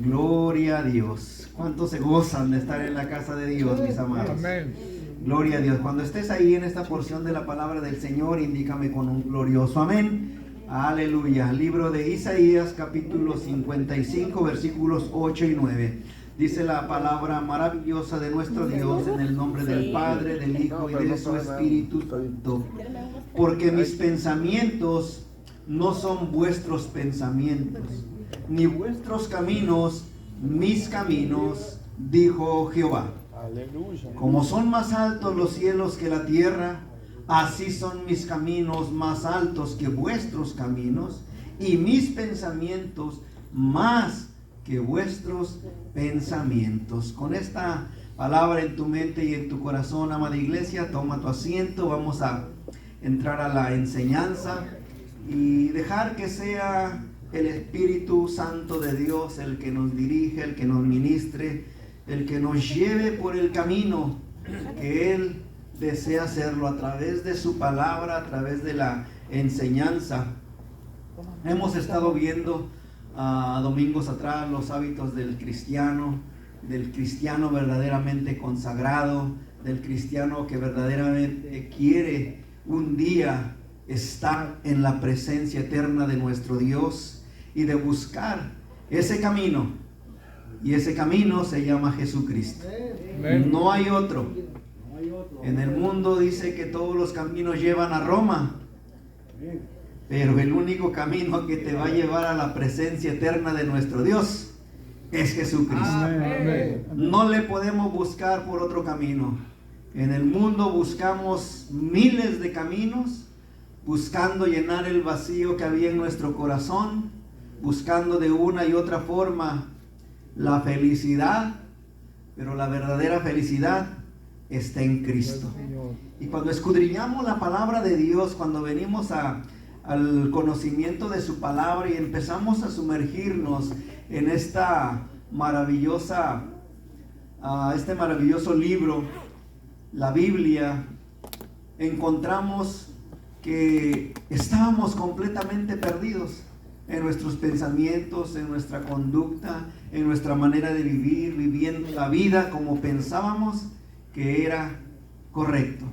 Gloria a Dios. ¿Cuántos se gozan de estar en la casa de Dios, mis amados? Amén. Gloria a Dios. Cuando estés ahí en esta porción de la palabra del Señor, indícame con un glorioso amén. Aleluya. Libro de Isaías, capítulo 55, versículos 8 y 9. Dice la palabra maravillosa de nuestro Dios, en el nombre del Padre, del Hijo y de su Espíritu Santo. Porque mis pensamientos no son vuestros pensamientos, ni vuestros caminos mis caminos, dijo Jehová. Aleluya. Como son más altos los cielos que la tierra, así son mis caminos más altos que vuestros caminos, y mis pensamientos más que vuestros pensamientos. Con esta palabra en tu mente y en tu corazón, amada iglesia, toma tu asiento. Vamos a entrar a la enseñanza y dejar que sea el Espíritu Santo de Dios el que nos dirige, el que nos ministre, el que nos lleve por el camino que Él desea hacerlo a través de su palabra, a través de la enseñanza. Hemos estado viendo domingos atrás los hábitos del cristiano verdaderamente consagrado, del cristiano que verdaderamente quiere un día estar en la presencia eterna de nuestro Dios y de buscar ese camino. Y ese camino se llama Jesucristo. Amén. No hay otro. En el mundo dice que todos los caminos llevan a Roma, pero el único camino que te va a llevar a la presencia eterna de nuestro Dios es Jesucristo. Amén. No le podemos buscar por otro camino. En el mundo buscamos miles de caminos, buscando llenar el vacío que había en nuestro corazón, buscando de una y otra forma la felicidad, pero la verdadera felicidad está en Cristo. Y cuando escudriñamos la palabra de Dios, cuando venimos al conocimiento de su palabra y empezamos a sumergirnos en este maravilloso libro, la Biblia, encontramos que estábamos completamente perdidos en nuestros pensamientos, en nuestra conducta, en nuestra manera de vivir, viviendo la vida como pensábamos que era correcto.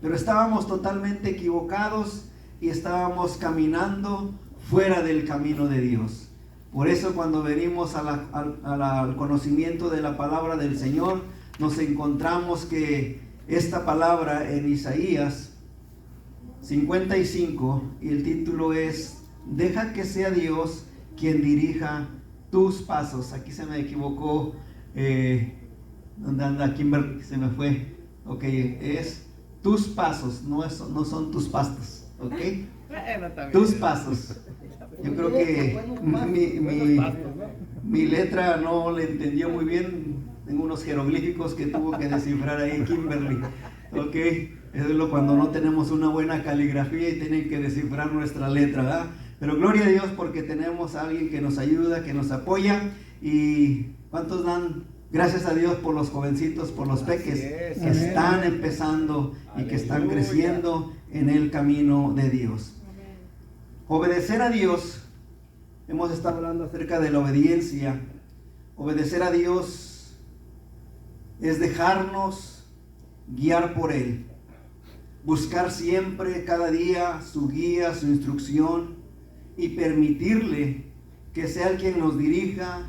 Pero estábamos totalmente equivocados y estábamos caminando fuera del camino de Dios. Por eso cuando venimos al conocimiento de la palabra del Señor, nos encontramos que esta palabra en Isaías 55, y el título es Deja que sea Dios quien dirija tus pasos. Aquí se me equivocó. ¿Dónde anda Kimberly? Se me fue. Ok, es tus pasos, no son tus pastos. Ok, tus pasos. Yo creo que mi letra no le entendió muy bien. Tengo unos jeroglíficos que tuvo que descifrar ahí Kimberly. Ok, eso es cuando no tenemos una buena caligrafía y tienen que descifrar nuestra letra, ¿verdad? Pero gloria a Dios porque tenemos a alguien que nos ayuda, que nos apoya. Y ¿cuántos dan gracias a Dios por los jovencitos, por los peques que están empezando y que están creciendo en el camino de Dios? Obedecer a Dios, hemos estado hablando acerca de la obediencia. Obedecer a Dios es dejarnos guiar por Él, buscar siempre, cada día, su guía, su instrucción, y permitirle que sea Él quien nos dirija,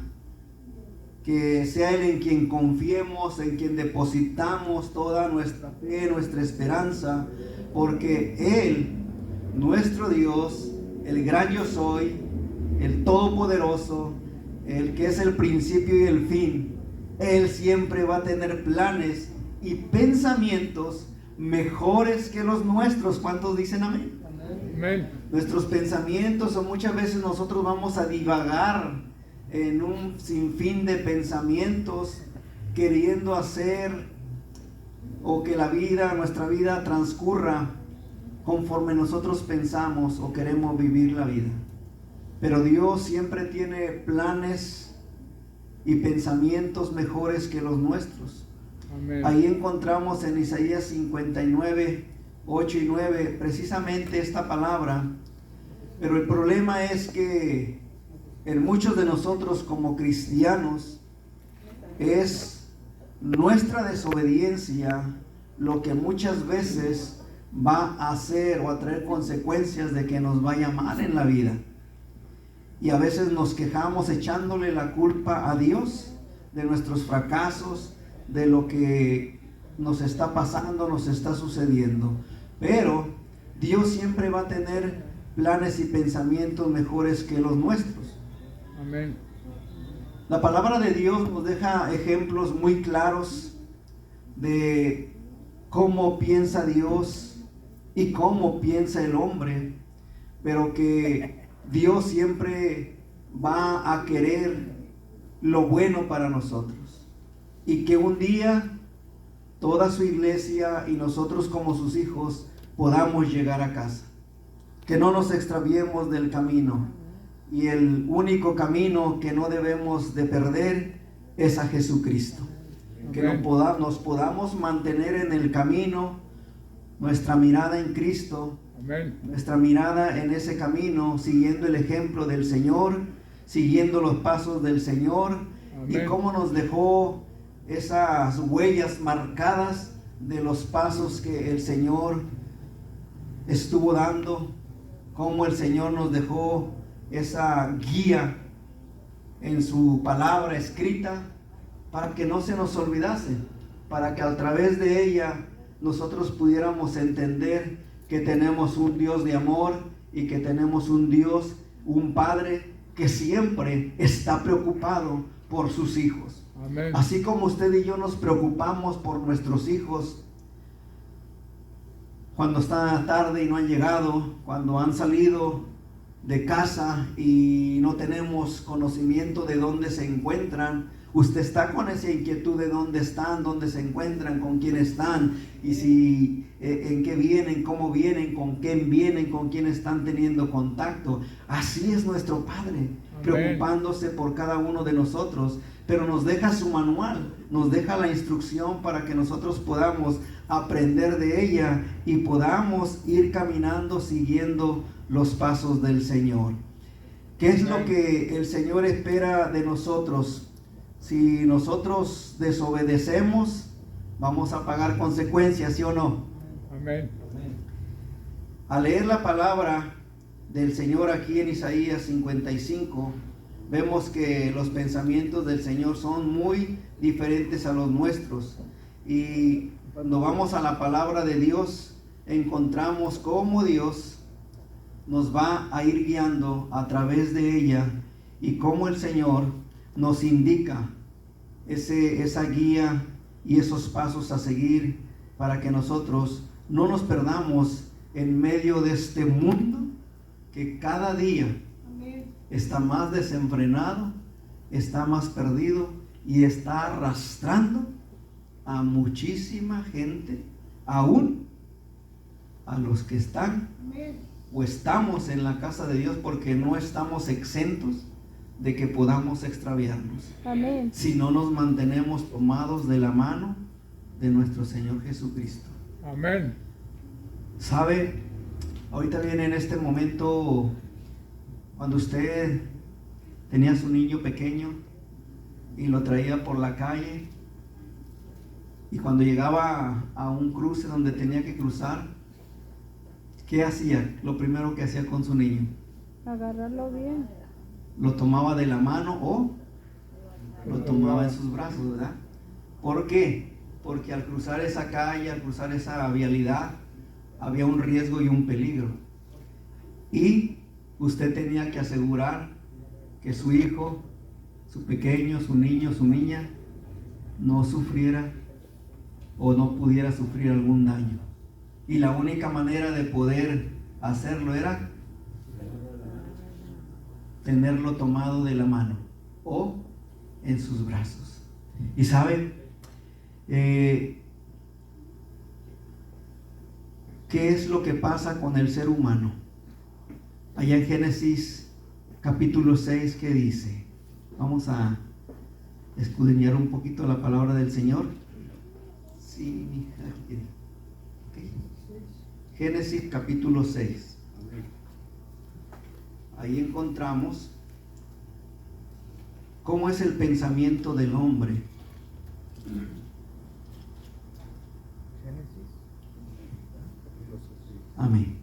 que sea Él en quien confiemos, en quien depositamos toda nuestra fe, nuestra esperanza, porque Él, nuestro Dios, el gran yo soy, el todopoderoso, el que es el principio y el fin, Él siempre va a tener planes y pensamientos mejores que los nuestros. ¿Cuántos dicen amén? Amén. Nuestros pensamientos, o muchas veces nosotros vamos a divagar en un sinfín de pensamientos, queriendo hacer o que nuestra vida transcurra conforme nosotros pensamos o queremos vivir la vida. Pero Dios siempre tiene planes y pensamientos mejores que los nuestros. Amén. Ahí encontramos en Isaías 59, 8 y 9 precisamente esta palabra. Pero el problema es que en muchos de nosotros como cristianos es nuestra desobediencia lo que muchas veces va a hacer o a traer consecuencias de que nos vaya mal en la vida. Y a veces nos quejamos echándole la culpa a Dios de nuestros fracasos, de lo que nos está pasando, nos está sucediendo. Pero Dios siempre va a tener planes y pensamientos mejores que los nuestros. Amén. La palabra de Dios nos deja ejemplos muy claros de cómo piensa Dios y cómo piensa el hombre, pero que Dios siempre va a querer lo bueno para nosotros, y que un día toda su iglesia y nosotros como sus hijos podamos llegar a casa, que no nos extraviemos del camino, y el único camino que no debemos de perder es a Jesucristo. Que nos podamos mantener en el camino, nuestra mirada en Cristo, Amén. nuestra mirada en ese camino, siguiendo el ejemplo del Señor, siguiendo los pasos del Señor. Amén. Y cómo nos dejó esas huellas marcadas de los pasos que el Señor estuvo dando, cómo el Señor nos dejó esa guía en su palabra escrita, para que no se nos olvidase, para que a través de ella nosotros pudiéramos entender que tenemos un Dios de amor y que tenemos un Dios, un Padre que siempre está preocupado por sus hijos. Amén. Así como usted y yo nos preocupamos por nuestros hijos cuando está tarde y no han llegado, cuando han salido de casa y no tenemos conocimiento de dónde se encuentran. Usted está con esa inquietud de dónde están, dónde se encuentran, con quién están, y si en qué vienen, cómo vienen, con quién vienen, con quién están teniendo contacto. Así es nuestro Padre. Amén. Preocupándose por cada uno de nosotros, pero nos deja su manual, nos deja la instrucción para que nosotros podamos aprender de ella y podamos ir caminando siguiendo los pasos del Señor. ¿Qué es lo que el Señor espera de nosotros? Si nosotros desobedecemos, vamos a pagar consecuencias, ¿sí o no? Amén. Al leer la palabra del Señor aquí en Isaías 55, vemos que los pensamientos del Señor son muy diferentes a los nuestros. Y cuando vamos a la palabra de Dios, encontramos cómo Dios nos va a ir guiando a través de ella, y cómo el Señor nos indica esa guía y esos pasos a seguir, para que nosotros no nos perdamos en medio de este mundo que cada día está más desenfrenado, está más perdido y está arrastrando a muchísima gente, aún a los que están o estamos en la casa de Dios, porque no estamos exentos de que podamos extraviarnos. Amén. Si no nos mantenemos tomados de la mano de nuestro Señor Jesucristo. Amén. ¿Sabe? Ahorita viene en este momento cuando usted tenía a su niño pequeño y lo traía por la calle, y cuando llegaba a un cruce donde tenía que cruzar, ¿qué hacía? Lo primero que hacía con su niño, Agarrarlo bien. lo tomaba de la mano o lo tomaba en sus brazos, ¿verdad? ¿Por qué? Porque al cruzar esa calle, al cruzar esa vialidad, había un riesgo y un peligro, y usted tenía que asegurar que su hijo, su pequeño, su niño, su niña no sufriera o no pudiera sufrir algún daño. Y la única manera de poder hacerlo era tenerlo tomado de la mano o en sus brazos. Y saben, ¿qué es lo que pasa con el ser humano? Allá en Génesis capítulo 6, ¿qué dice? Vamos a escudriñar un poquito la palabra del Señor. Sí, mi hija. Okay. Génesis capítulo 6. Ahí encontramos cómo es el pensamiento del hombre. Amén.